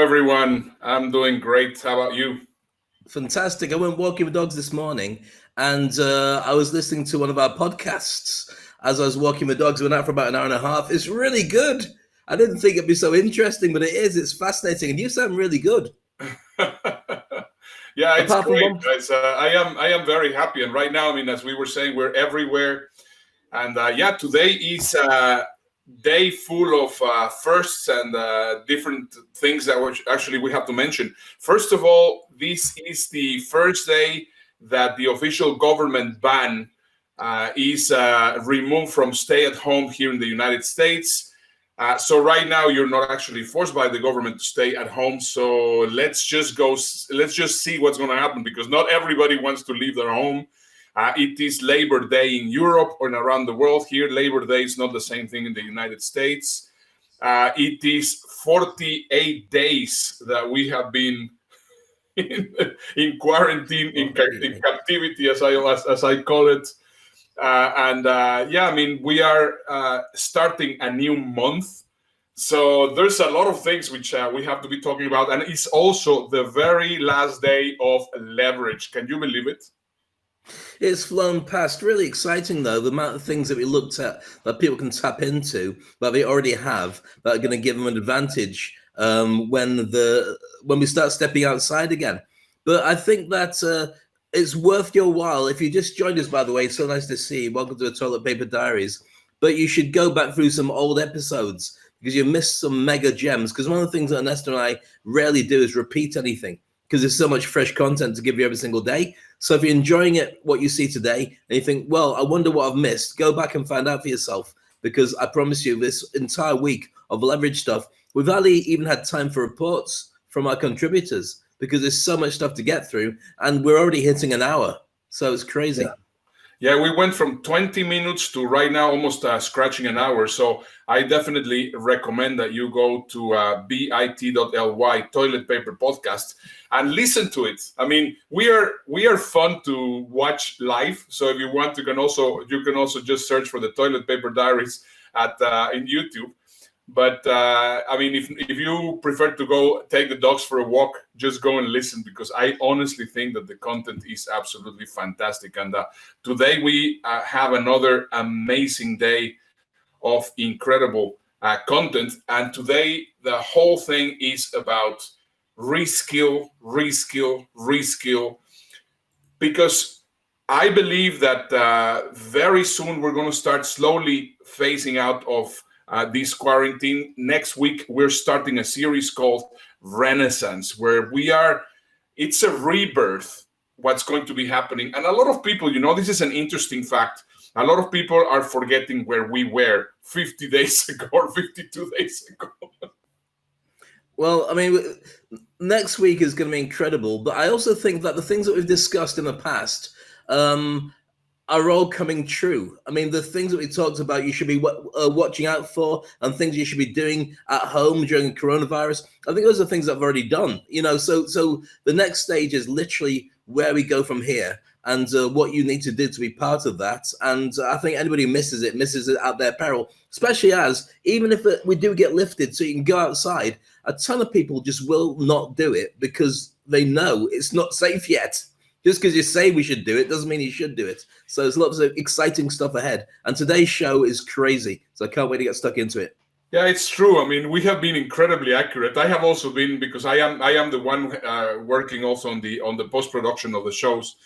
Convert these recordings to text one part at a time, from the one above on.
everyone. I'm doing great. How about you? Fantastic. I went walking with dogs this morning and I was listening to one of our podcasts as I was walking with dogs. Went out for about an hour and a half. It's really good. I didn't think it'd be so interesting, but it is. It's fascinating. And you sound really good. Yeah, it's Apart from great, one, guys. I am very happy. And right now, I mean, as we were saying, we're everywhere. And yeah, today is a day full of firsts and different things that we have to mention. First of all, this is the first day that the official government ban is removed from stay at home here in the United States. So right now you're not actually forced by the government to stay at home. So let's just see what's going to happen, because not everybody wants to leave their home. It is Labor Day in Europe and around the world. Here, Labor Day is not the same thing in the United States. It is 48 days that we have been in quarantine, in captivity, as I call it. Yeah, I mean, we are starting a new month. So there's a lot of things which we have to be talking about. And it's also the very last day of leverage. Can you believe it? it's flown past. Really exciting, though, the amount of things that we looked at that people can tap into that they already have that are going to give them an advantage when we start stepping outside again. But I think that it's worth your while. If you just joined us, by the way, so nice to see you. Welcome to the Toilet Paper Diaries. But you should go back through some old episodes because you missed some mega gems. Because one of the things that Ernesto and I rarely do is repeat anything, because there's so much fresh content to give you every single day. So if you're enjoying it, what you see today, and you think, well, I wonder what I've missed, go back and find out for yourself. Because I promise you, this entire week of leverage stuff, we've hardly even had time for reports from our contributors, because there's so much stuff to get through, and we're already hitting an hour. So it's crazy. Yeah, we went from 20 minutes to right now almost scratching an hour. So I definitely recommend that you go to bit.ly Toilet Paper Podcast and listen to it. I mean, we are fun to watch live. So if you want, you can also just search for the Toilet Paper Diaries in YouTube. But I mean, if you prefer to go take the dogs for a walk, just go and listen, because I honestly think that the content is absolutely fantastic. And today we have another amazing day of incredible content. And today the whole thing is about reskill, because I believe that very soon we're going to start slowly phasing out of this quarantine. Next week, we're starting a series called Renaissance, where it's a rebirth, what's going to be happening. And a lot of people, this is an interesting fact. A lot of people are forgetting where we were 50 days ago or 52 days ago. Well, I mean, next week is going to be incredible. But I also think that the things that we've discussed in the past, are all coming true. I mean, the things that we talked about, you should be watching out for, and things you should be doing at home during the coronavirus. I think those are things that I've already done. So the next stage is literally where we go from here, and what you need to do to be part of that. And I think anybody who misses it at their peril, especially as even if we do get lifted, so you can go outside, a ton of people just will not do it because they know it's not safe yet. Just because you say we should do it doesn't mean you should do it. So there's lots of exciting stuff ahead. And today's show is crazy. So I can't wait to get stuck into it. Yeah, it's true. I mean, we have been incredibly accurate. I have also been, because I am the one working also on the post-production of the shows.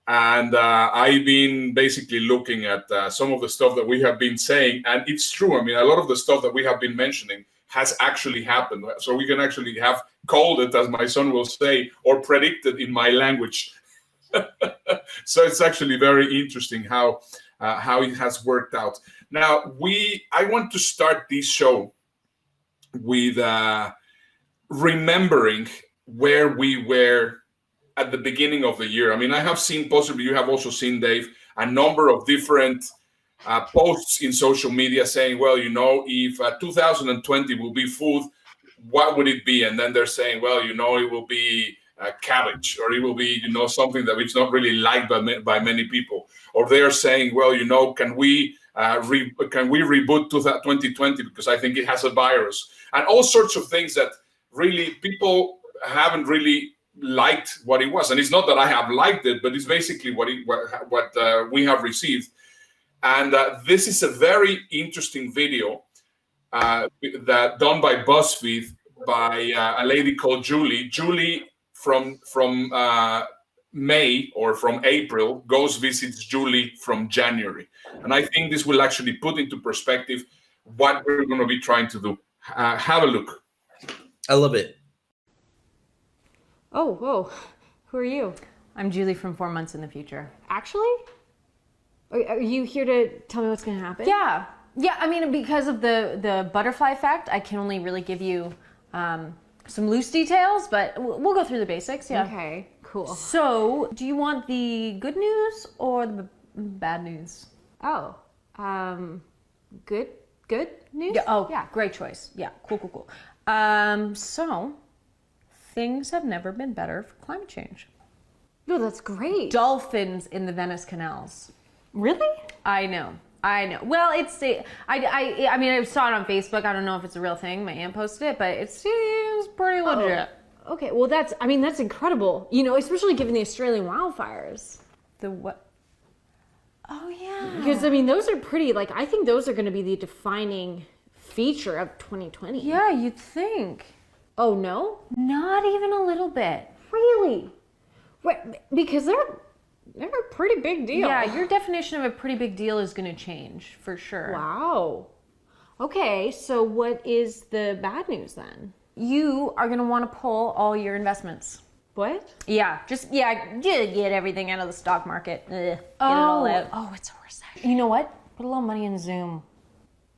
And I've been basically looking at some of the stuff that we have been saying. And it's true. I mean, a lot of the stuff that we have been mentioning has actually happened. So we can actually have called it, as my son will say, or predicted in my language. So it's actually very interesting how it has worked out. Now, I want to start this show with remembering where we were at the beginning of the year. I mean, I have seen, possibly you have also seen, Dave, a number of different posts in social media saying, well, if 2020 will be food, what would it be? And then they're saying, well, it will be cabbage, or it will be, something that is not really liked by many people. Or they are saying, well, can we reboot 2020 because I think it has a virus, and all sorts of things that really people haven't really liked what it was, and it's not that I have liked it, but it's basically what we have received. And this is a very interesting video that done by BuzzFeed by a lady called Julie. Julie from May or from April goes visits Julie from January, and I think this will actually put into perspective what we're going to be trying to do. Have a look. I love it. Oh, whoa. Who are you? I'm Julie from 4 Months in the Future. Actually? Are you here to tell me what's going to happen? Yeah. Yeah, I mean, because of the butterfly effect, I can only really give you some loose details, but we'll go through the basics, yeah. Okay, cool. So, do you want the good news or the bad news? Oh, good news? Yeah, oh, yeah. great choice. Yeah, cool. So, things have never been better for climate change. No, that's great. Dolphins in the Venice canals. Really? I know. Well, I mean, I saw it on Facebook. I don't know if it's a real thing. My aunt posted it, but it seems pretty legit. Oh, okay, well, that's incredible. You know, especially given the Australian wildfires. The what? Oh, yeah. Because, I mean, those are pretty, I think those are going to be the defining feature of 2020. Yeah, you'd think. Oh, no? Not even a little bit. Really? Because they're a pretty big deal. Yeah, your definition of a pretty big deal is going to change, for sure. Wow. Okay, so what is the bad news then? You are going to want to pull all your investments. What? Yeah, just get everything out of the stock market. Get it all out. Oh, it's a recession. You know what? Put a little money in Zoom.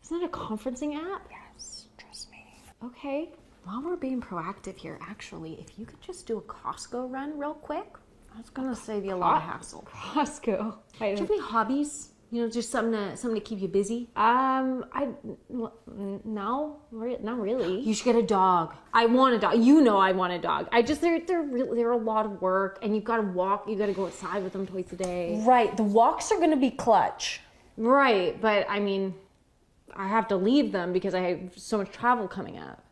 Isn't that a conferencing app? Yes, trust me. Okay. While we're being proactive here, actually, if you could just do a Costco run real quick, That's going to save you a lot of hassle. Costco. Do you have any hobbies? You know, just something to keep you busy? No, not really. You should get a dog. I want a dog. You know I want a dog. They're a lot of work, and you've got to walk. You got to go outside with them twice a day. Right, the walks are going to be clutch. Right, but I mean, I have to leave them because I have so much travel coming up.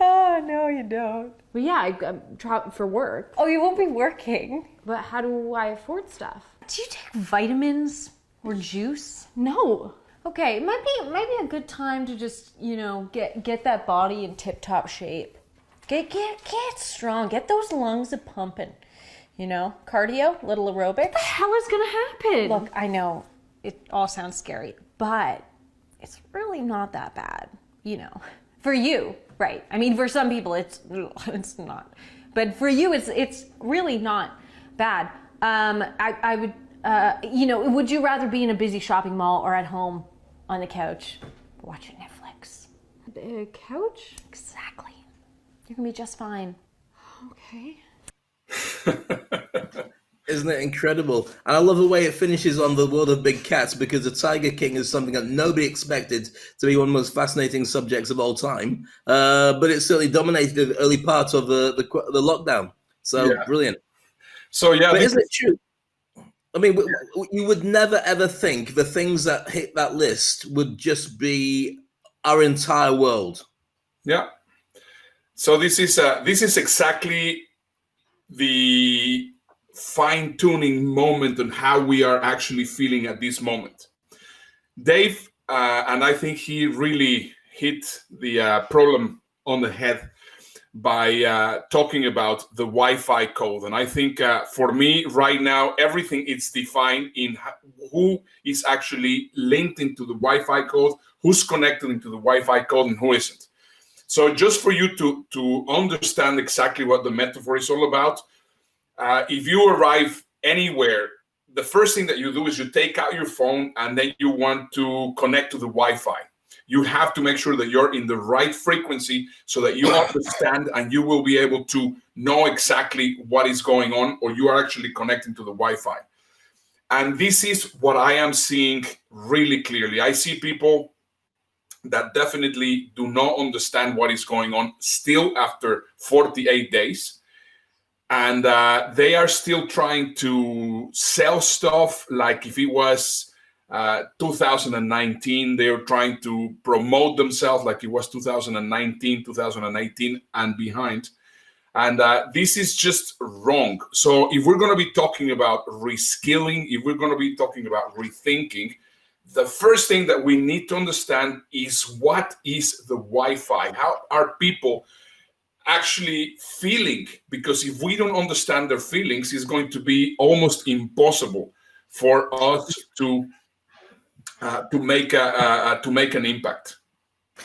Oh, no, you don't. But yeah, I travel for work. Oh, you won't be working. But how do I afford stuff? Do you take vitamins or juice? No. Okay, it might be a good time to just, get that body in tip-top shape. Get strong. Get those lungs a pumping. Cardio, little aerobics. What the hell is gonna happen? Look, I know it all sounds scary, but it's really not that bad, For you, right? I mean, for some people, it's not, but for you, it's really not bad. I would, would you rather be in a busy shopping mall or at home on the couch watching Netflix? The couch? Exactly. You're gonna be just fine. Okay. Isn't it incredible? And I love the way it finishes on the world of big cats, because the Tiger King is something that nobody expected to be one of the most fascinating subjects of all time. But it certainly dominated the early part of the lockdown. So yeah. Brilliant. So yeah, but isn't it true? I mean, you would never ever think the things that hit that list would just be our entire world. Yeah. So this is exactly the fine-tuning moment on how we are actually feeling at this moment. Dave, and I think he really hit the problem on the head by talking about the Wi-Fi code. And I think for me right now, everything is defined in who is actually linked into the Wi-Fi code, who's connected into the Wi-Fi code, and who isn't. So just for you to understand exactly what the metaphor is all about, if you arrive anywhere, the first thing that you do is you take out your phone and then you want to connect to the Wi-Fi. You have to make sure that you're in the right frequency so that you understand and you will be able to know exactly what is going on, or you are actually connecting to the Wi-Fi. And this is what I am seeing really clearly. I see people that definitely do not understand what is going on still after 48 days. and they are still trying to sell stuff like if it was 2019. They are trying to promote themselves like it was 2019, 2018 and behind. And this is just wrong. So if we're going to be talking about reskilling, if we're going to be talking about rethinking, the first thing that we need to understand is what is the Wi-Fi? How are people actually feeling? Because if we don't understand their feelings, it's going to be almost impossible for us to make an impact.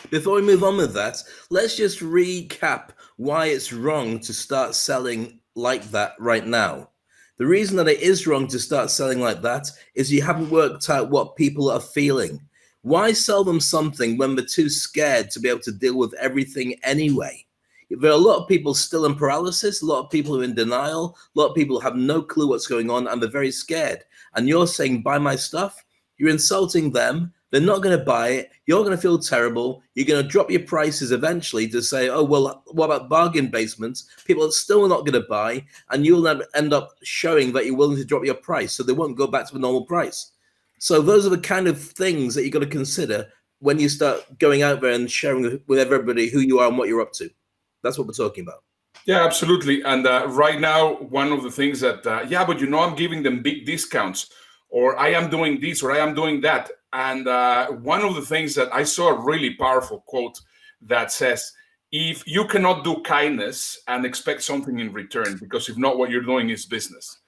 Before we move on with that, let's just recap why it's wrong to start selling like that right now. The reason that it is wrong to start selling like that is you haven't worked out what people are feeling. Why sell them something when they're too scared to be able to deal with everything anyway? There are a lot of people still in paralysis, a lot of people who are in denial, a lot of people have no clue what's going on and they're very scared. And you're saying, buy my stuff? You're insulting them. They're not going to buy it. You're going to feel terrible. You're going to drop your prices eventually to say, oh, well, what about bargain basements? People are still not going to buy, and you'll end up showing that you're willing to drop your price, so they won't go back to the normal price. So those are the kind of things that you've got to consider when you start going out there and sharing with everybody who you are and what you're up to. That's what we're talking about. Yeah, absolutely. And right now, one of the things that, but I'm giving them big discounts, or I am doing this, or I am doing that. And one of the things that I saw a really powerful quote that says, if you cannot do kindness and expect something in return, because if not, what you're doing is business.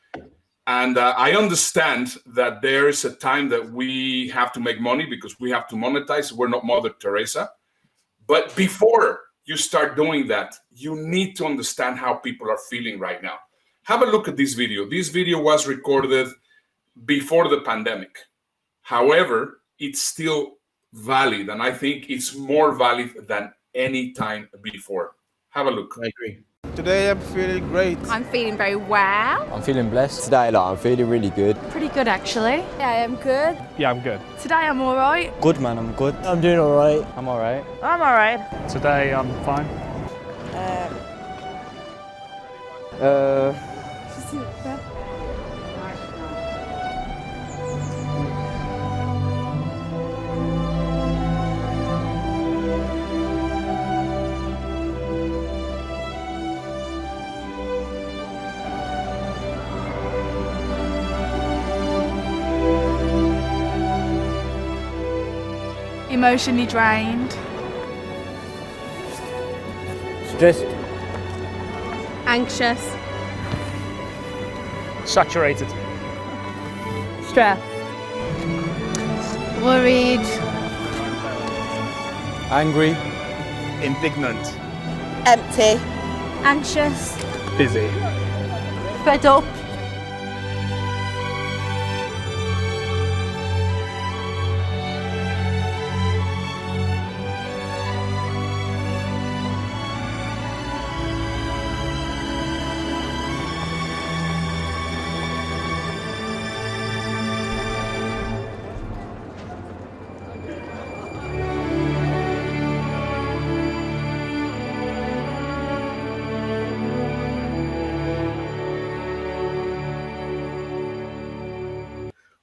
And I understand that there is a time that we have to make money because we have to monetize. We're not Mother Teresa. But before you start doing that, you need to understand how people are feeling right now. Have a look at this video. This video was recorded before the pandemic. However, it's still valid, and I think it's more valid than any time before. Have a look. I agree. Today I'm feeling great. I'm feeling very well. I'm feeling blessed. Today, I'm feeling really good. Pretty good, actually. Yeah, I am good. Yeah, I'm good. Today I'm all right. Good, man, I'm good. I'm doing all right. I'm all right. I'm all right. Today, I'm fine. Emotionally drained. Stressed. Anxious. Saturated. Stressed. Worried. Angry. Indignant. Empty. Anxious. Busy. Fed up.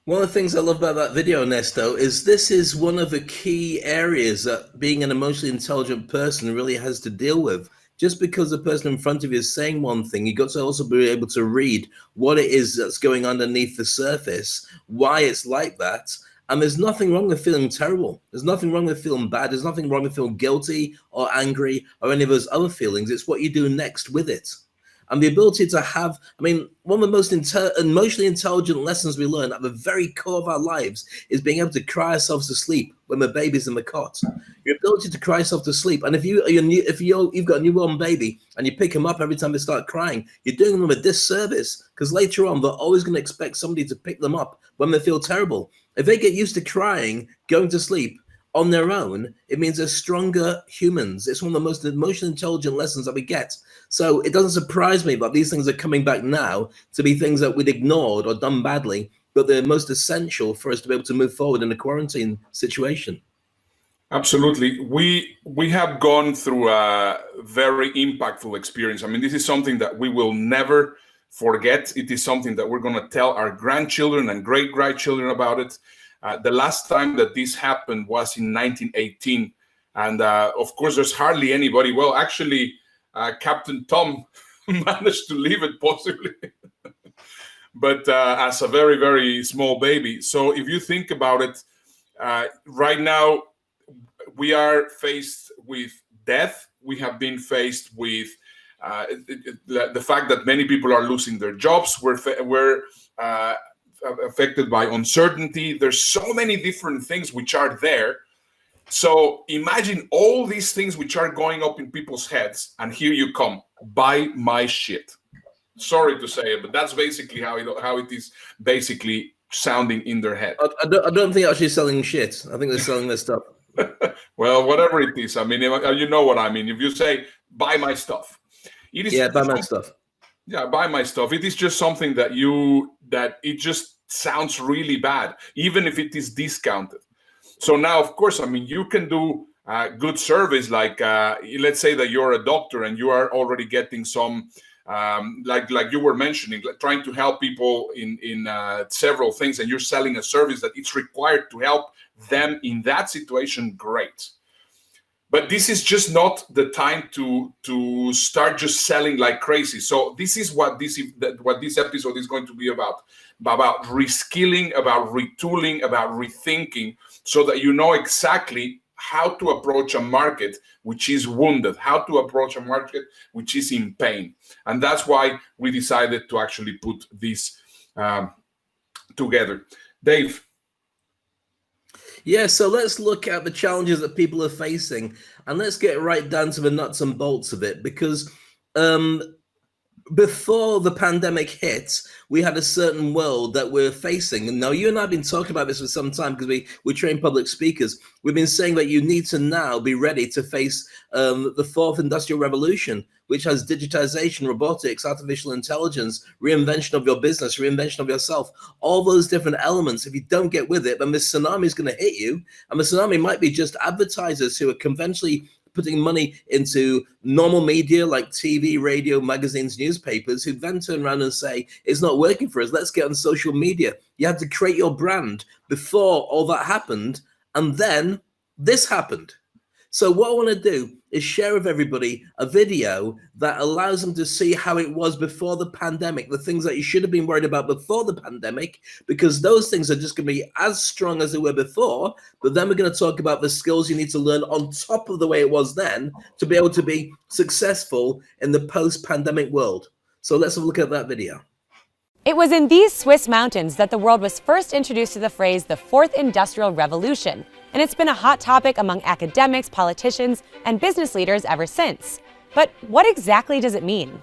One of the things I love about that video, Ernesto, is this is one of the key areas that being an emotionally intelligent person really has to deal with. Just because the person in front of you is saying one thing, you've got to also be able to read what it is that's going underneath the surface, why it's like that. And there's nothing wrong with feeling terrible. There's nothing wrong with feeling bad. There's nothing wrong with feeling guilty or angry or any of those other feelings. It's what you do next with it. And the ability to have, one of the most emotionally intelligent lessons we learn at the very core of our lives is being able to cry ourselves to sleep when the baby's in the cot. Your ability to cry yourself to sleep. And if you've got a newborn baby and you pick them up every time they start crying, you're doing them a disservice, because later on they're always going to expect somebody to pick them up when they feel terrible. If they get used to crying, going to sleep on their own, it means they're stronger humans. It's one of the most emotionally intelligent lessons that we get. So it doesn't surprise me that these things are coming back now to be things that we'd ignored or done badly, but they're most essential for us to be able to move forward in a quarantine situation. Absolutely. We have gone through very impactful experience. I mean, this is something that we will never forget. It is something that we're going to tell our grandchildren and great-grandchildren about it. The last time that this happened was in 1918. And of course, there's hardly anybody. Well, actually, Captain Tom managed to leave it possibly. But as a very, very small baby. So if you think about it, right now, we are faced with death. We have been faced with the fact that many people are losing their jobs. We're affected by uncertainty. There's so many different things which are there. So imagine all these things which are going up in people's heads, and here you come, buy my shit. Sorry to say it, but that's basically how it is basically sounding in their head. I don't think they're actually selling shit. I think they're selling their stuff. Well, whatever it is. I mean, you know what I mean. If you say, buy my stuff. It is buy my stuff. Yeah, buy my stuff. It is just something that it just sounds really bad, even if it is discounted. So now, of course, I mean, you can do good service. Like, let's say that you're a doctor and you are already getting some, like you were mentioning, like trying to help people in several things, and you're selling a service that it's required to help them in that situation. Great. But this is just not the time to start just selling like crazy. So this is what this episode is going to be about reskilling, about retooling, about rethinking, so that you know exactly how to approach a market which is wounded, how to approach a market which is in pain. And that's why we decided to actually put this together. Dave. Yeah, so let's look at the challenges that people are facing, and let's get right down to the nuts and bolts of it, because before the pandemic hit, we had a certain world that we're facing. And now you and I have been talking about this for some time, because we train public speakers. We've been saying that you need to now be ready to face the fourth industrial revolution, which has digitization, robotics, artificial intelligence, reinvention of your business, reinvention of yourself, all those different elements. If you don't get with it, then this tsunami is going to hit you. And the tsunami might be just advertisers who are conventionally putting money into normal media like TV, radio, magazines, newspapers, who then turn around and say, it's not working for us, let's get on social media. You had to create your brand before all that happened, and then this happened. So what I want to do is share with everybody a video that allows them to see how it was before the pandemic, the things that you should have been worried about before the pandemic, because those things are just going to be as strong as they were before. But then we're going to talk about the skills you need to learn on top of the way it was then to be able to be successful in the post-pandemic world. So let's have a look at that video. It was in these Swiss mountains that the world was first introduced to the phrase the Fourth Industrial Revolution, and it's been a hot topic among academics, politicians, and business leaders ever since. But what exactly does it mean?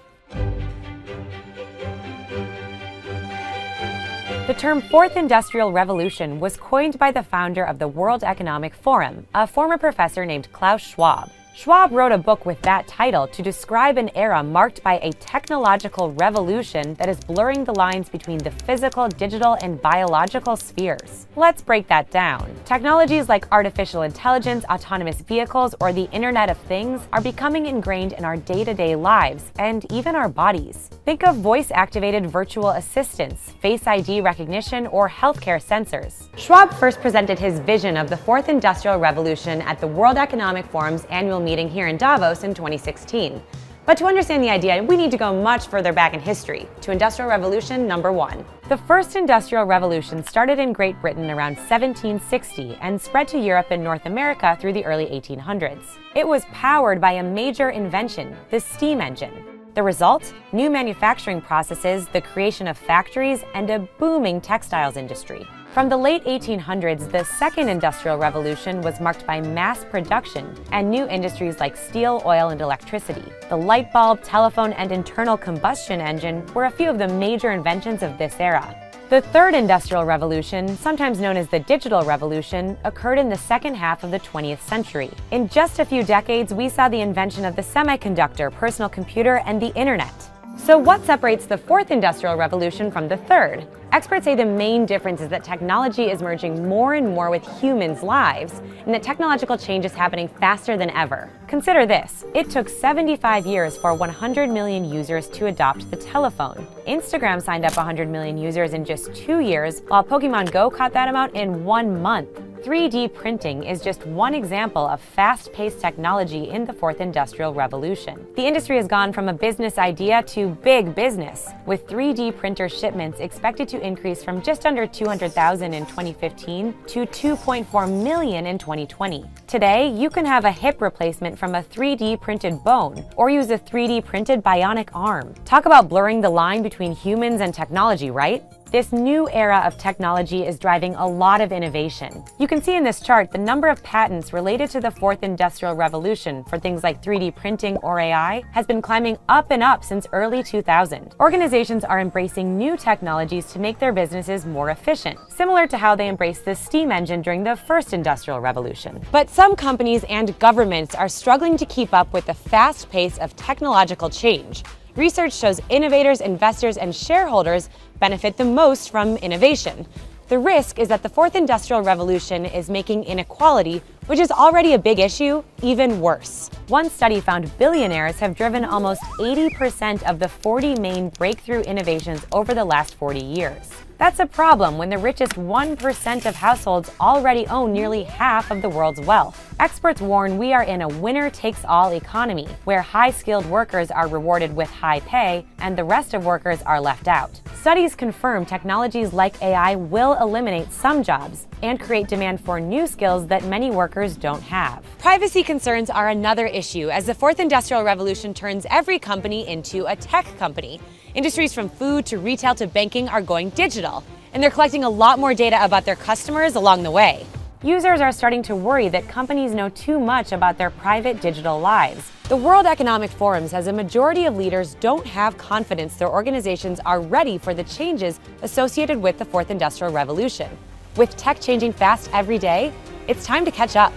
The term Fourth Industrial Revolution was coined by the founder of the World Economic Forum, a former professor named Klaus Schwab. Schwab wrote a book with that title to describe an era marked by a technological revolution that is blurring the lines between the physical, digital, and biological spheres. Let's break that down. Technologies like artificial intelligence, autonomous vehicles, or the Internet of Things are becoming ingrained in our day-to-day lives and even our bodies. Think of voice-activated virtual assistants, Face ID recognition, or healthcare sensors. Schwab first presented his vision of the Fourth Industrial Revolution at the World Economic Forum's annual meeting here in Davos in 2016. But to understand the idea, we need to go much further back in history, to Industrial Revolution number 1. The first Industrial Revolution started in Great Britain around 1760 and spread to Europe and North America through the early 1800s. It was powered by a major invention, the steam engine. The result? New manufacturing processes, the creation of factories, and a booming textiles industry. From the late 1800s, the Second Industrial Revolution was marked by mass production and new industries like steel, oil, and electricity. The light bulb, telephone, and internal combustion engine were a few of the major inventions of this era. The Third Industrial Revolution, sometimes known as the Digital Revolution, occurred in the second half of the 20th century. In just a few decades, we saw the invention of the semiconductor, personal computer, and the internet. So what separates the Fourth Industrial Revolution from the Third? Experts say the main difference is that technology is merging more and more with humans' lives, and that technological change is happening faster than ever. Consider this. It took 75 years for 100 million users to adopt the telephone. Instagram signed up 100 million users in just 2 years, while Pokemon Go caught that amount in 1 month. 3D printing is just one example of fast-paced technology in the fourth industrial revolution. The industry has gone from a business idea to big business, with 3D printer shipments expected to increase from just under 200,000 in 2015 to 2.4 million in 2020. Today, you can have a hip replacement from a 3D printed bone or use a 3D printed bionic arm. Talk about blurring the line between humans and technology, right? This new era of technology is driving a lot of innovation. You can see in this chart the number of patents related to the fourth industrial revolution for things like 3D printing or AI has been climbing up and up since early 2000. Organizations are embracing new technologies to make their businesses more efficient, similar to how they embraced the steam engine during the first industrial revolution. But some companies and governments are struggling to keep up with the fast pace of technological change. Research shows innovators, investors, and shareholders benefit the most from innovation. The risk is that the fourth industrial revolution is making inequality, which is already a big issue, even worse. One study found billionaires have driven almost 80% of the 40 main breakthrough innovations over the last 40 years. That's a problem when the richest 1% of households already own nearly half of the world's wealth. Experts warn we are in a winner-takes-all economy, where high-skilled workers are rewarded with high pay and the rest of workers are left out. Studies confirm technologies like AI will eliminate some jobs and create demand for new skills that many workers don't have. Privacy concerns are another issue as the fourth industrial revolution turns every company into a tech company. Industries from food to retail to banking are going digital, and they're collecting a lot more data about their customers along the way. Users are starting to worry that companies know too much about their private digital lives. The World Economic Forum says a majority of leaders don't have confidence their organizations are ready for the changes associated with the fourth industrial revolution. With tech changing fast every day, it's time to catch up.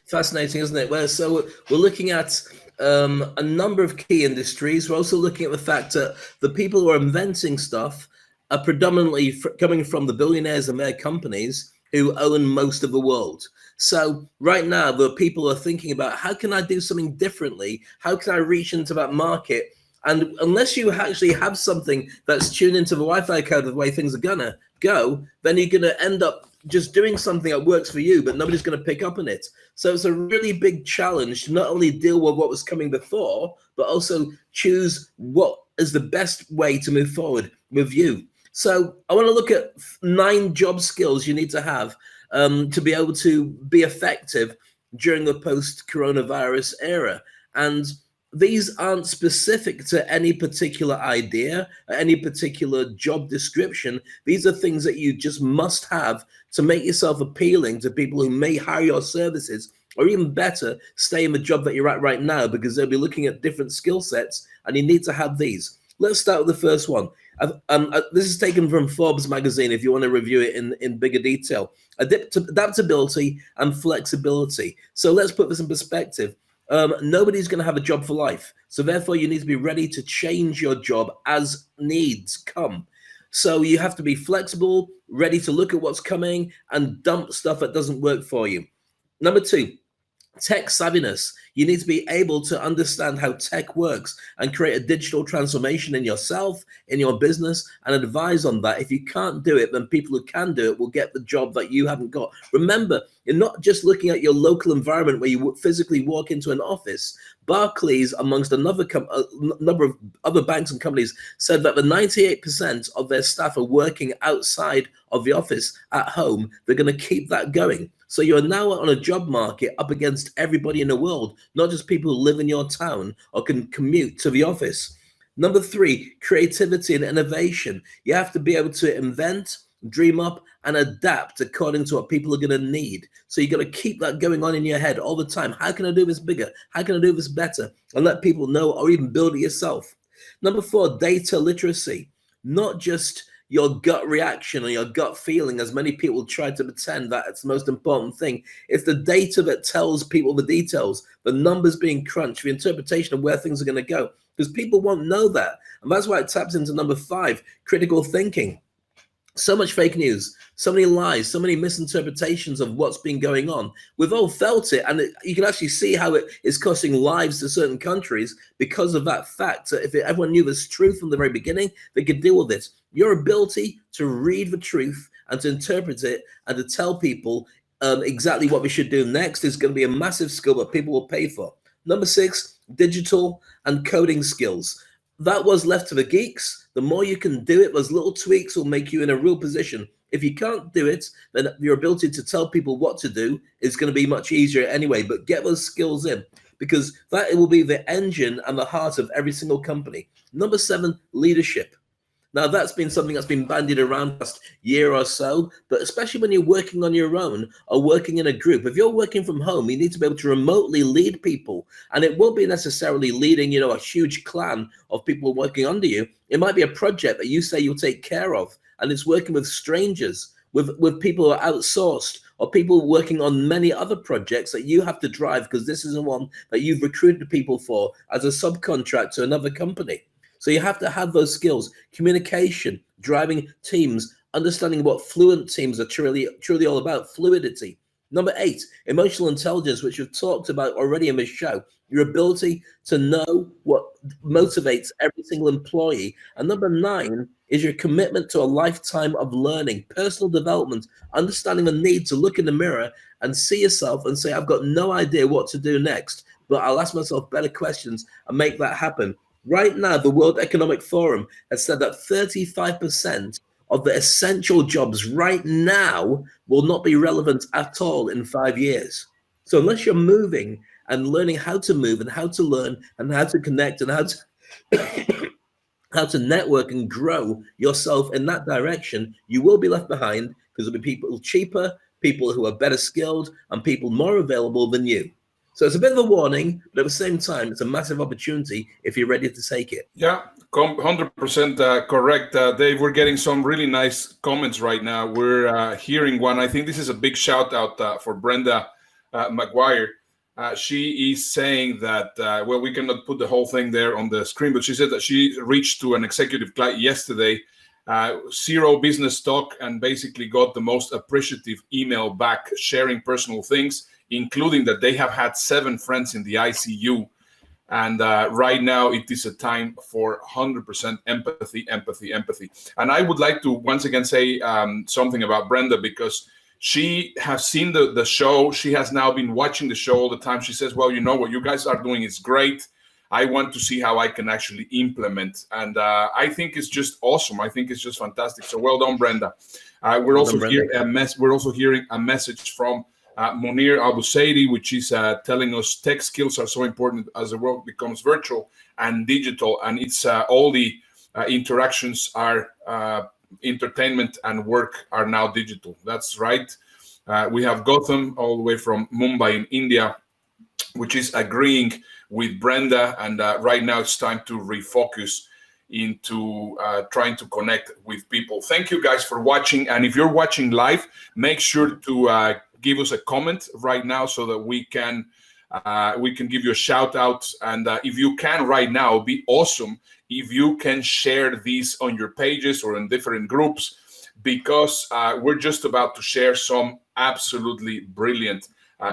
Fascinating, isn't it? Well, so we're looking at a number of key industries. We're also looking at the fact that the people who are inventing stuff are predominantly coming from the billionaires and their companies who own most of the world. So right now, the people are thinking about, how can I do something differently? How can I reach into that market? And unless you actually have something that's tuned into the Wi-Fi code of the way things are gonna go, then you're gonna end up just doing something that works for you, but nobody's going to pick up on it. So it's a really big challenge to not only deal with what was coming before, but also choose what is the best way to move forward with you. So I want to look at 9 job skills you need to have to be able to be effective during the post-coronavirus era. And these aren't specific to any particular idea, any particular job description. These are things that you just must have to make yourself appealing to people who may hire your services, or even better, stay in the job that you're at right now, because they'll be looking at different skill sets and you need to have these. Let's start with the first one. This is taken from Forbes magazine if you want to review it in bigger detail. Adaptability and flexibility. So let's put this in perspective. Nobody's going to have a job for life. So therefore, you need to be ready to change your job as needs come. So you have to be flexible, ready to look at what's coming and dump stuff that doesn't work for you. Number 2, tech savviness. You need to be able to understand how tech works and create a digital transformation in yourself, in your business, and advise on that. If you can't do it, then people who can do it will get the job that you haven't got. Remember, you're not just looking at your local environment where you physically walk into an office. Barclays, amongst a number of other banks and companies, said that the 98% of their staff are working outside of the office at home. They're going to keep that going. So you're now on a job market up against everybody in the world, not just people who live in your town or can commute to the office. Number 3, creativity and innovation. You have to be able to invent, dream up, and adapt according to what people are going to need. So you got to keep that going on in your head all the time. How can I do this bigger? How can I do this better? And let people know, or even build it yourself. Number 4, data literacy. Not just your gut reaction or your gut feeling, as many people try to pretend that it's the most important thing. It's the data that tells people the details, the numbers being crunched, the interpretation of where things are going to go. because people won't know that. And that's why it taps into number 5, critical thinking. So much fake news, so many lies, so many misinterpretations of what's been going on. We've all felt it, and you can actually see how it is costing lives to certain countries because of that fact. So if everyone knew this truth from the very beginning, they could deal with it. Your ability to read the truth and to interpret it and to tell people exactly what we should do next is going to be a massive skill that people will pay for. Number 6, digital and coding skills. That was left to the geeks. The more you can do it, those little tweaks will make you in a real position. If you can't do it, then your ability to tell people what to do is going to be much easier anyway. But get those skills in, because that will be the engine and the heart of every single company. Number 7, leadership. Now, that's been something that's been bandied around the last year or so, but especially when you're working on your own or working in a group. If you're working from home, you need to be able to remotely lead people. And it won't be necessarily leading, a huge clan of people working under you. It might be a project that you say you'll take care of, and it's working with strangers, with people who are outsourced, or people working on many other projects that you have to drive because this is the one that you've recruited people for as a subcontract to another company. So you have to have those skills: communication, driving teams, understanding what fluent teams are truly all about, fluidity. Number 8, emotional intelligence, which we've talked about already in this show, your ability to know what motivates every single employee. And number 9 is your commitment to a lifetime of learning, personal development, understanding the need to look in the mirror and see yourself and say, I've got no idea what to do next, but I'll ask myself better questions and make that happen. Right now, the World Economic Forum has said that 35% of the essential jobs right now will not be relevant at all in 5 years. So unless you're moving and learning how to move and how to learn and how to connect and how to network and grow yourself in that direction, you will be left behind, because there'll be people cheaper, people who are better skilled, and people more available than you. So it's a bit of a warning, but at the same time, it's a massive opportunity if you're ready to take it. Yeah, 100% correct. Dave, we're getting some really nice comments right now. We're hearing one. I think this is a big shout out for Brenda McGuire. She is saying that, well, we cannot put the whole thing there on the screen, but she said that she reached to an executive client yesterday, 0 business talk, and basically got the most appreciative email back, sharing personal things, including that they have had 7 friends in the ICU. And right now it is a time for 100% empathy. And I would like to once again say something about Brenda, because she has seen the show. She has now been watching the show all the time. She says, well, what you guys are doing is great. I want to see how I can actually implement. And I think it's just awesome. I think it's just fantastic. So well done, Brenda. We're also hearing a message from Munir Abu Saidi, which is telling us tech skills are so important as the world becomes virtual and digital, and it's all the interactions are entertainment and work are now digital. That's right. We have Gotham all the way from Mumbai in India, which is agreeing with Brenda, and right now it's time to refocus into trying to connect with people. Thank you guys for watching, and if you're watching live, make sure to give us a comment right now so that we can give you a shout out. And if you can right now, it'd be awesome if you can share these on your pages or in different groups, because we're just about to share some absolutely brilliant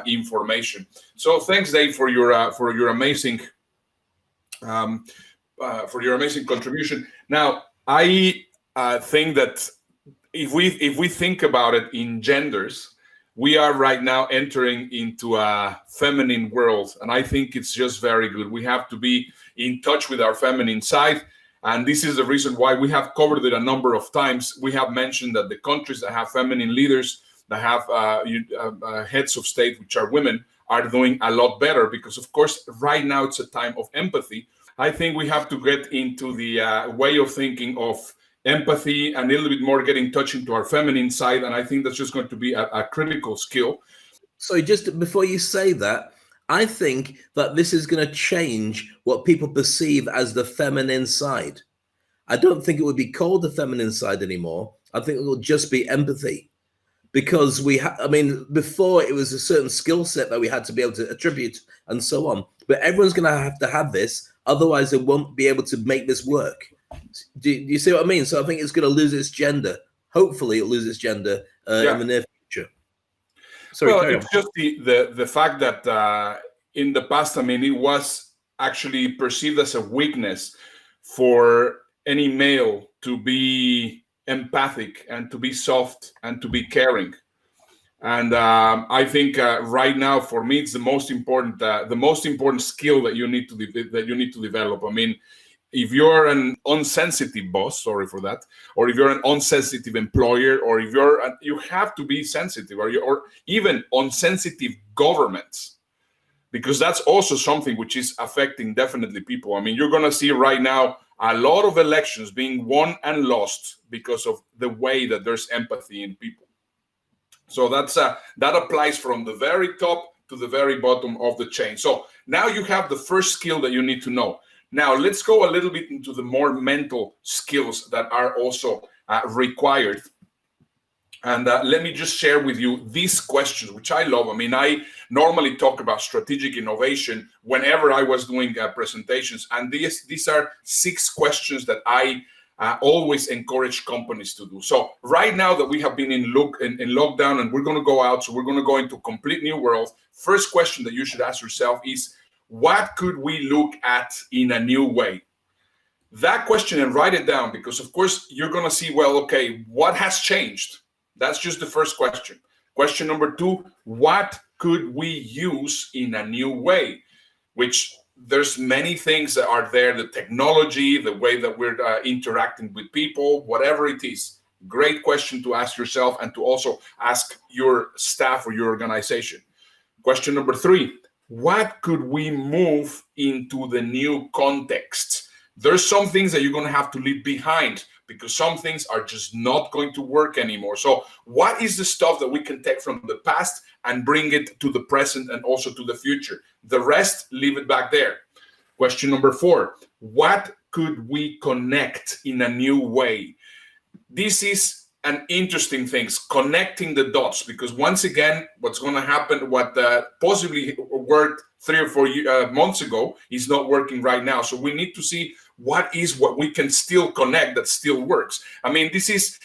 information. So thanks, Dave, for your amazing contribution. Now, I think that if we think about it in genders, we are right now entering into a feminine world, and I think it's just very good. We have to be in touch with our feminine side, and this is the reason why we have covered it a number of times. We have mentioned that the countries that have feminine leaders, that have heads of state, which are women, are doing a lot better, because, of course, right now it's a time of empathy. I think we have to get into the way of thinking of empathy and a little bit more getting touch into our feminine side, and I think that's just going to be a critical skill. So just before you say that, I think that this is going to change what people perceive as the feminine side. I don't think it would be called the feminine side anymore. I think it will just be empathy, because before it was a certain skill set that we had to be able to attribute and so on, but everyone's going to have this Otherwise, they won't be able to make this work. Do you see what I mean? So I think it's going to lose its gender. Hopefully, it loses gender in the near future. Sorry, well, carry it's on. just the fact that in the past, I mean, it was actually perceived as a weakness for any male to be empathic and to be soft and to be caring. And I think right now, for me, it's the most important skill that you need to develop. I mean, if you're an unsensitive boss, sorry for that, or if you're an unsensitive employer, or if you have to be sensitive, or even unsensitive governments, because that's also something which is affecting definitely people. I mean, you're going to see right now a lot of elections being won and lost because of the way that there's empathy in people. So that applies from the very top to the very bottom of the chain. So now you have the first skill that you need to know. Now let's go a little bit into the more mental skills that are also required. And let me just share with you these questions, which I love. I mean, I normally talk about strategic innovation whenever I was doing presentations. And these are 6 questions that I always encourage companies to do. So right now that we have been in lockdown and we're going to go out, so we're going to go into a complete new world. First question that you should ask yourself is, what could we look at in a new way? That question, and write it down, because of course you're going to see, well, okay, what has changed? That's just the first question. Question number 2, what could we use in a new way? Which there's many things that are there, the technology, the way that we're interacting with people, whatever it is. Great question to ask yourself and to also ask your staff or your organization. Question number 3, what could we move into the new context? There's some things that you're going to have to leave behind because some things are just not going to work anymore. So what is the stuff that we can take from the past and bring it to the present and also to the future? The rest, leave it back there. Question number 4, what could we connect in a new way? This is an interesting thing, connecting the dots, because once again, what's going to happen, what possibly worked 3 or 4 months ago is not working right now. So we need to see what we can still connect that still works. I mean, this is,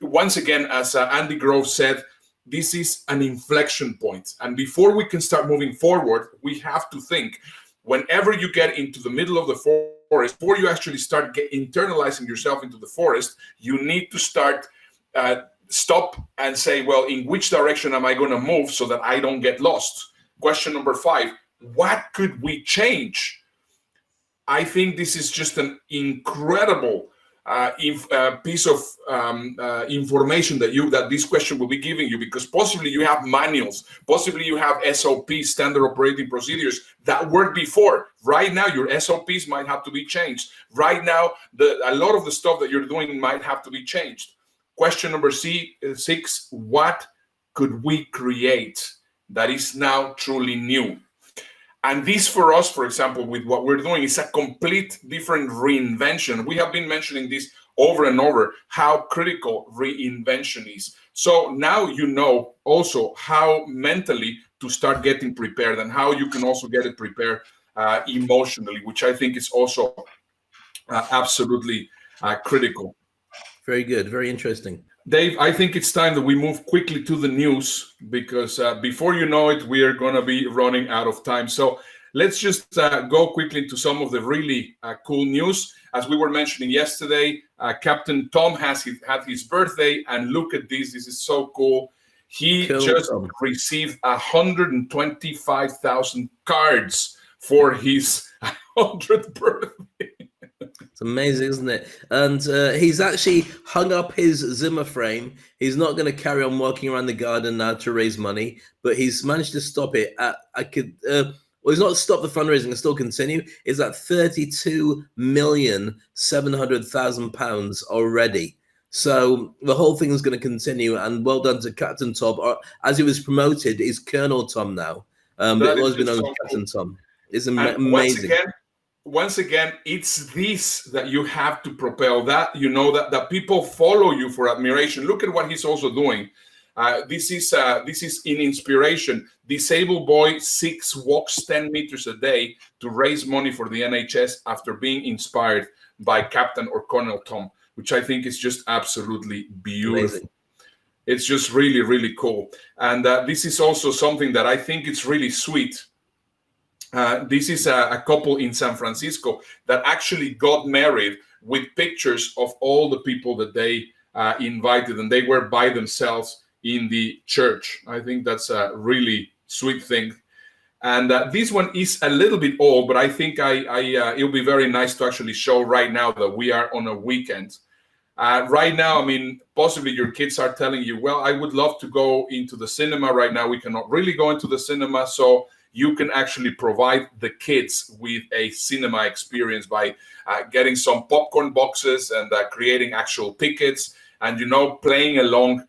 once again, as Andy Grove said, this is an inflection point. And before we can start moving forward, we have to think, whenever you get into the middle of the forest, before you actually start internalizing yourself into the forest, you need to stop and say, well, in which direction am I going to move so that I don't get lost? Question number 5, what could we change? I think this is just an incredible piece of information that this question will be giving you, because possibly you have manuals, possibly you have SOPs, standard operating procedures, that worked before. Right now, your SOPs might have to be changed. Right now, a lot of the stuff that you're doing might have to be changed. Question number 6, what could we create that is now truly new? And this, for us, for example, with what we're doing, is a complete different reinvention. We have been mentioning this over and over, how critical reinvention is. So now you know also how mentally to start getting prepared and how you can also get it prepared emotionally, which I think is also absolutely critical. Very good. Very interesting. Dave, I think it's time that we move quickly to the news, because before you know it, we are going to be running out of time. So let's just go quickly to some of the really cool news. As we were mentioning yesterday, Captain Tom had his birthday, and look at this. This is so cool. He just received 125,000 cards for his 100th birthday. It's amazing, isn't it? And he's actually hung up his Zimmer frame. He's not going to carry on walking around the garden now to raise money, but he's managed to stop it. He's not stopped the fundraising and still continue. It's at £32,700,000 already. So the whole thing is going to continue. And well done to Captain Tom. As he was promoted, he's Colonel Tom now. But it was been known as Captain Tom. It's amazing. Once again, it's this that you have to propel, that you know that people follow you for admiration. Look at what he's also doing. This is in inspiration. Disabled boy 6 walks 10 meters a day to raise money for the NHS after being inspired by Captain or Colonel Tom, which I think is just absolutely beautiful. Amazing. It's just really, really cool. And this is also something that I think it's really sweet. This is a couple in San Francisco that actually got married with pictures of all the people that they invited, and they were by themselves in the church. I think that's a really sweet thing. And this one is a little bit old, but I think it'll be very nice to actually show right now that we are on a weekend. Right now, I mean, possibly your kids are telling you, well, I would love to go into the cinema right now. We cannot really go into the cinema, so you can actually provide the kids with a cinema experience by getting some popcorn boxes and creating actual tickets and, playing along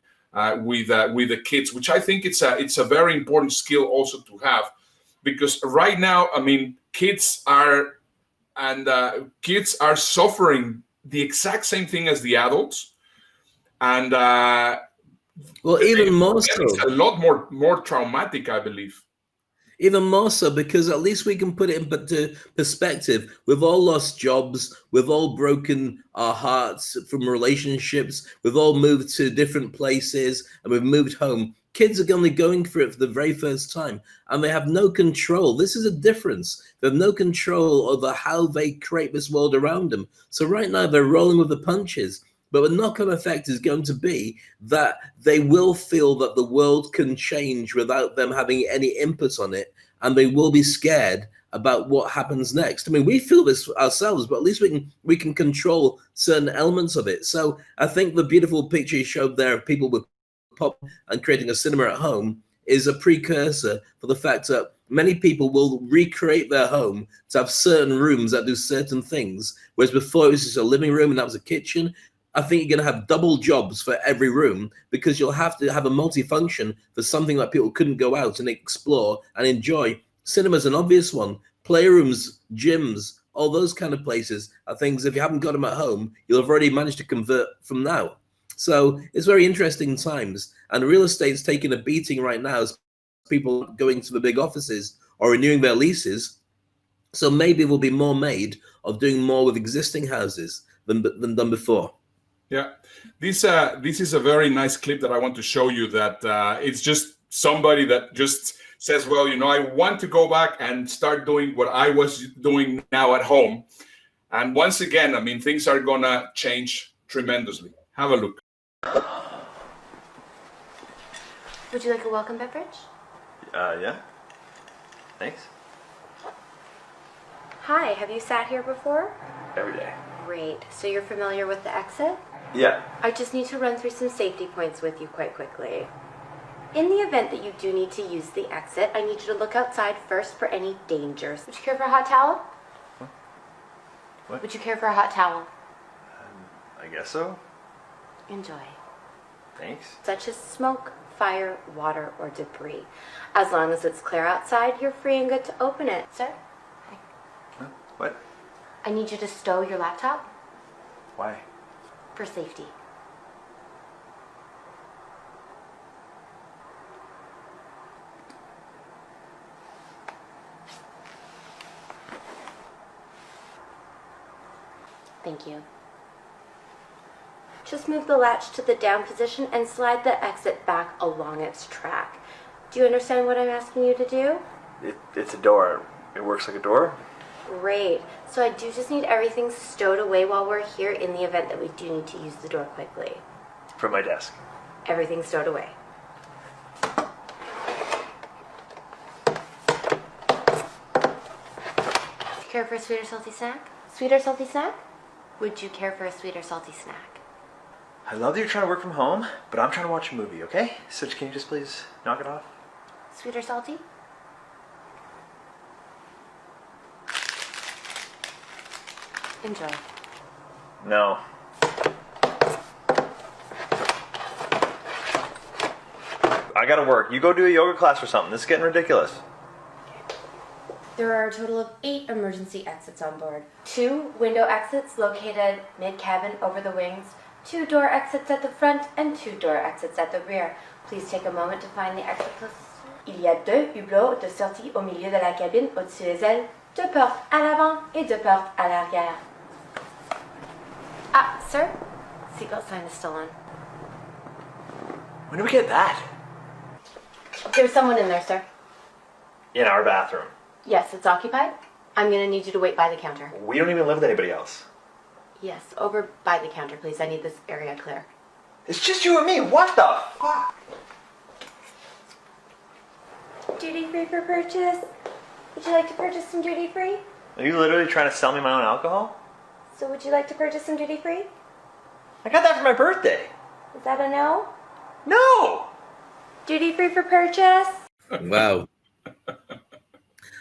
with the kids, which I think it's a very important skill also to have, because right now, I mean, kids are suffering the exact same thing as the adults, and well, even more so, it's a lot more traumatic, I believe. Even more so, because at least we can put it into perspective. We've all lost jobs. We've all broken our hearts from relationships. We've all moved to different places and we've moved home. Kids are only going for it for the very first time and they have no control. This is a difference. They have no control over how they create this world around them. So right now they're rolling with the punches. But the knock-on effect is going to be that they will feel that the world can change without them having any input on it, and they will be scared about what happens next. I mean, we feel this ourselves, but at least we can control certain elements of it. So I think the beautiful picture you showed there of people with pop and creating a cinema at home is a precursor for the fact that many people will recreate their home to have certain rooms that do certain things, whereas before it was just a living room and that was a kitchen. I think you're going to have double jobs for every room because you'll have to have a multifunction for something that people couldn't go out and explore and enjoy. Cinema's an obvious one. Playrooms, gyms, all those kind of places are things, if you haven't got them at home, you'll have already managed to convert from now. So it's very interesting times. And real estate's taking a beating right now as people going to the big offices or renewing their leases. So maybe we'll be more made of doing more with existing houses than done before. Yeah, this is a very nice clip that I want to show you that it's just somebody that just says, well, I want to go back and start doing what I was doing now at home. And once again, I mean, things are going to change tremendously. Have a look. Would you like a welcome beverage? Yeah. Thanks. Hi, have you sat here before? Every day. Great. So you're familiar with the exit? Yeah. I just need to run through some safety points with you quite quickly. In the event that you do need to use the exit, I need you to look outside first for any dangers. Would you care for a hot towel? What? Would you care for a hot towel? I guess so. Enjoy. Thanks. Such as smoke, fire, water, or debris. As long as it's clear outside, you're free and good to open it. Sir? Hi. What? I need you to stow your laptop. Why? For safety. Thank you. Just move the latch to the down position and slide the exit back along its track. Do you understand what I'm asking you to do? It's a door. It works like a door? Great. So I do just need everything stowed away while we're here in the event that we do need to use the door quickly. From my desk. Everything's stowed away. Care for a sweet or salty snack? Sweet or salty snack? Would you care for a sweet or salty snack? I love that you're trying to work from home, but I'm trying to watch a movie, okay? So can you just please knock it off? Sweet or salty? Enjoy. No. I gotta work. You go do a yoga class or something. This is getting ridiculous. There are a total of 8 emergency exits on board. 2 window exits located mid-cabin over the wings, 2 door exits at the front, and 2 door exits at the rear. Please take a moment to find the exit cluster. Il y a 2 hublots de sortie au milieu de la cabine au-dessus des ailes, 2 portes à l'avant et 2 portes à l'arrière. Ah, sir, seatbelt sign is still on. When do we get that? There's someone in there, sir. In our bathroom. Yes, it's occupied. I'm gonna need you to wait by the counter. We don't even live with anybody else. Yes, over by the counter, please. I need this area clear. It's just you and me. What the fuck? Duty free for purchase. Would you like to purchase some duty free? Are you literally trying to sell me my own alcohol? So would you like to purchase some duty free? I got that for my birthday. Is that a no? No! Duty free for purchase. Wow.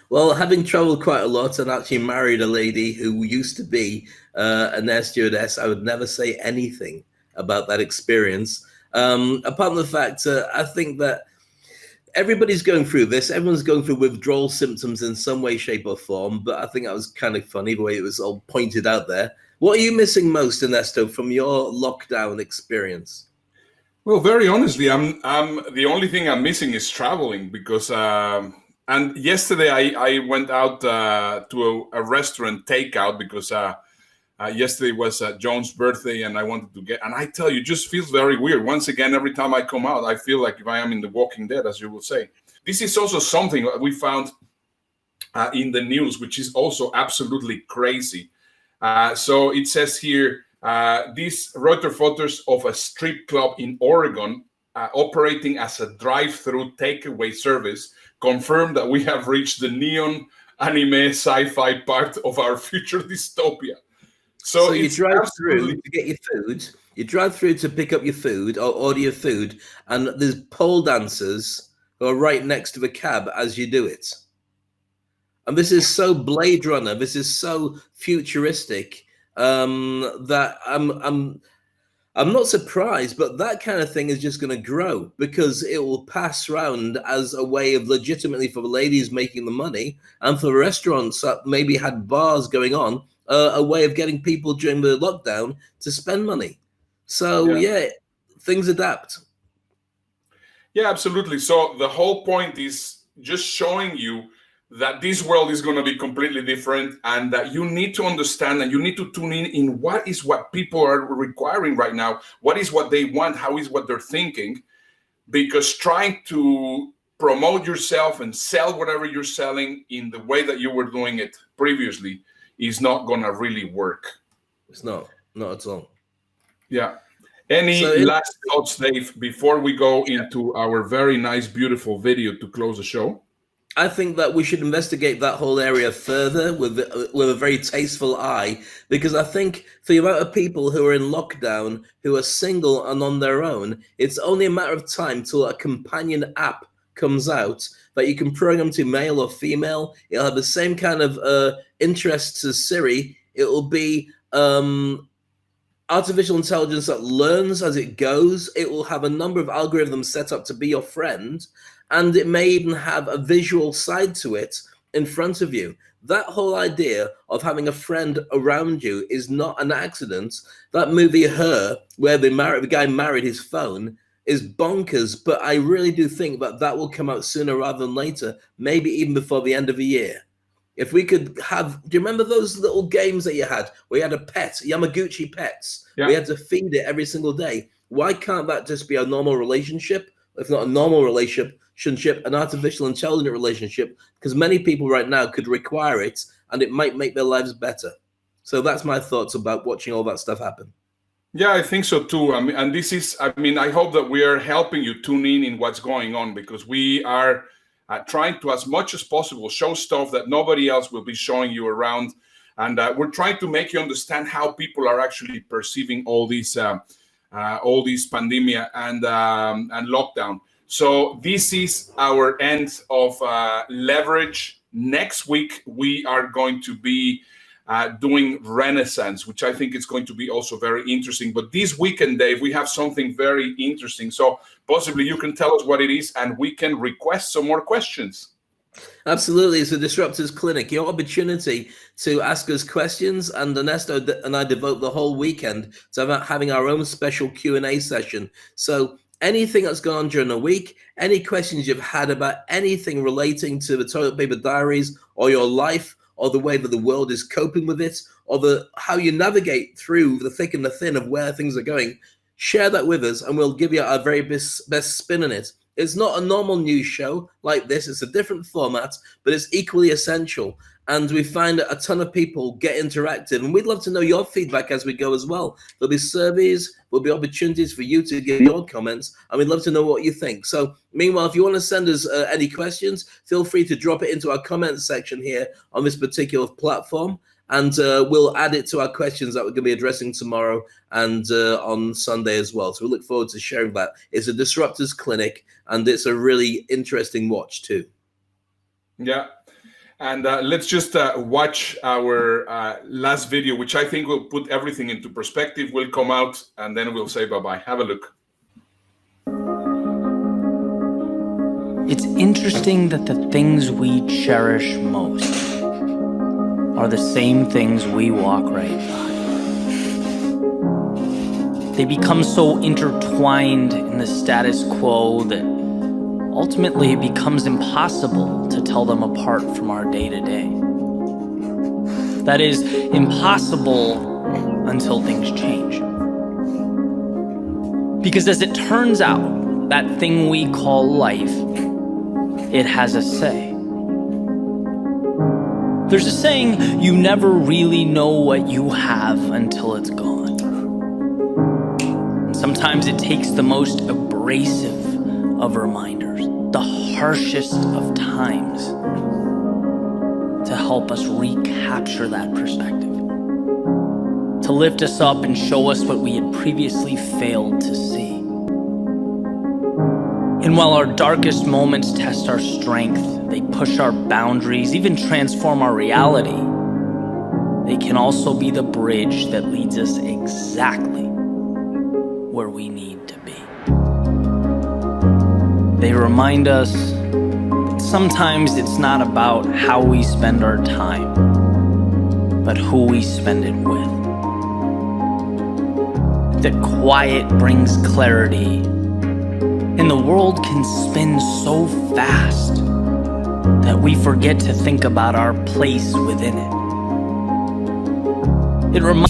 Well, having traveled quite a lot and actually married a lady who used to be an air stewardess, I would never say anything about that experience. Apart from the fact, I think that everybody's going through this. Everyone's going through withdrawal symptoms in some way, shape, or form. But I think that was kind of funny the way it was all pointed out there. What are you missing most, Ernesto, from your lockdown experience? Well, very honestly, I'm the only thing I'm missing is traveling because. And yesterday I went out to a restaurant takeout because yesterday was Joan's birthday and I wanted to get. And I tell you, it just feels very weird. Once again, every time I come out, I feel like if I am in The Walking Dead, as you will say. This is also something that we found in the news, which is also absolutely crazy. So it says here, these Reuters photos of a strip club in Oregon operating as a drive-through takeaway service confirm that we have reached the neon anime sci-fi part of our future dystopia. So you drive through to get your food. You drive through to pick up your food or order your food, and there's pole dancers who are right next to the cab as you do it. And this is so Blade Runner. This is so futuristic that I'm not surprised, but that kind of thing is just going to grow because it will pass around as a way of legitimately for the ladies making the money and for restaurants that maybe had bars going on, a way of getting people during the lockdown to spend money. So, yeah things adapt. Yeah, absolutely. So the whole point is just showing you that this world is going to be completely different and that you need to understand and you need to tune in what is what people are requiring right now, what is what they want, how is what they're thinking, because trying to promote yourself and sell whatever you're selling in the way that you were doing it previously is not going to really work. It's not at all. Yeah. Any last thoughts, Dave, before we go into our very nice, beautiful video to close the show? I think that we should investigate that whole area further with a very tasteful eye, because I think for the amount of people who are in lockdown, who are single and on their own, it's only a matter of time till a companion app comes out that you can program to male or female. It'll have the same kind of interests as Siri. It will be artificial intelligence that learns as it goes. It will have a number of algorithms set up to be your friend. And it may even have a visual side to it in front of you. That whole idea of having a friend around you is not an accident. That movie, Her, where the guy married his phone, is bonkers. But I really do think that will come out sooner rather than later, maybe even before the end of the year. If we could have, do you remember those little games that you had where you had a pet, Yamaguchi pets? Yeah. We had to feed it every single day. Why can't that just be a normal relationship? If not a normal relationship, an artificial intelligent relationship, because many people right now could require it and it might make their lives better. So that's my thoughts about watching all that stuff happen. Yeah, I think so too. I mean, I hope that we are helping you tune in what's going on, because we are trying to, as much as possible, show stuff that nobody else will be showing you around. And we're trying to make you understand how people are actually perceiving all these pandemia and lockdown. So this is our end of Leverage. Next week, we are going to be doing Renaissance, which I think is going to be also very interesting. But this weekend, Dave, we have something very interesting. So possibly you can tell us what it is and we can request some more questions. Absolutely. It's a Disruptors Clinic, your opportunity to ask us questions, and Ernesto and I devote the whole weekend to having our own special Q&A session. So anything that's gone on during the week, any questions you've had about anything relating to the Toilet Paper Diaries or your life or the way that the world is coping with it or how you navigate through the thick and the thin of where things are going, share that with us and we'll give you our very best spin on it. It's not a normal news show like this. It's a different format, but it's equally essential. And we find a ton of people get interactive. And we'd love to know your feedback as we go as well. There'll be surveys, there'll be opportunities for you to give your comments. And we'd love to know what you think. So meanwhile, if you want to send us any questions, feel free to drop it into our comments section here on this particular platform. And we'll add it to our questions that we're going to be addressing tomorrow and on Sunday as well. So we look forward to sharing that. It's a Disruptors Clinic, and it's a really interesting watch too. Yeah. And let's just watch our last video, which I think will put everything into perspective. We'll come out, and then we'll say bye-bye. Have a look. It's interesting that the things we cherish most are the same things we walk right by. They become so intertwined in the status quo that ultimately it becomes impossible to tell them apart from our day-to-day. That is, impossible until things change. Because as it turns out, that thing we call life, it has a say. There's a saying, you never really know what you have until it's gone. And sometimes it takes the most abrasive of reminders, the harshest of times, to help us recapture that perspective, to lift us up and show us what we had previously failed to see. And while our darkest moments test our strength, they push our boundaries, even transform our reality, they can also be the bridge that leads us exactly where we need to be. They remind us that sometimes it's not about how we spend our time, but who we spend it with. That quiet brings clarity, and the world can spin so fast that we forget to think about our place within it. It reminds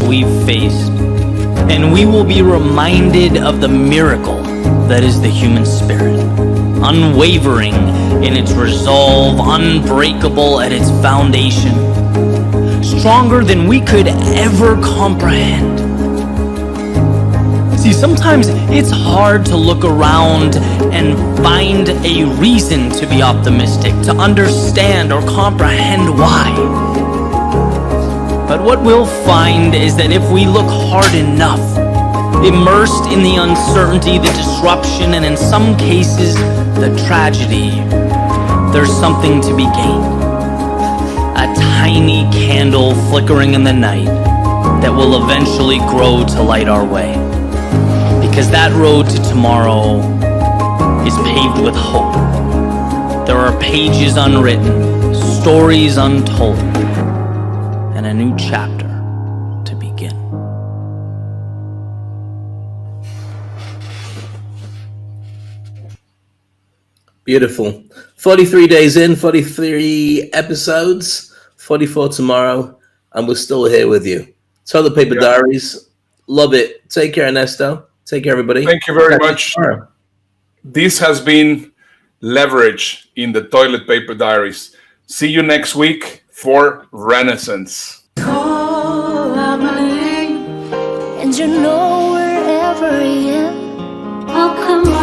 we've faced, and we will be reminded of the miracle that is the human spirit, unwavering in its resolve, unbreakable at its foundation, stronger than we could ever comprehend. See, sometimes it's hard to look around and find a reason to be optimistic, to understand or comprehend why. But what we'll find is that if we look hard enough, immersed in the uncertainty, the disruption, and in some cases, the tragedy, there's something to be gained. A tiny candle flickering in the night that will eventually grow to light our way. Because that road to tomorrow is paved with hope. There are pages unwritten, stories untold, and a new chapter to begin. Beautiful. 43 days in, 43 episodes, 44 tomorrow, and we're still here with you. Toilet Paper Diaries. Love it. Take care, Ernesto. Take care, everybody. Thank you very much. This has been Leverage in the Toilet Paper Diaries. See you next week. for Renaissance. Call out my name, and you know wherever I am, I'll come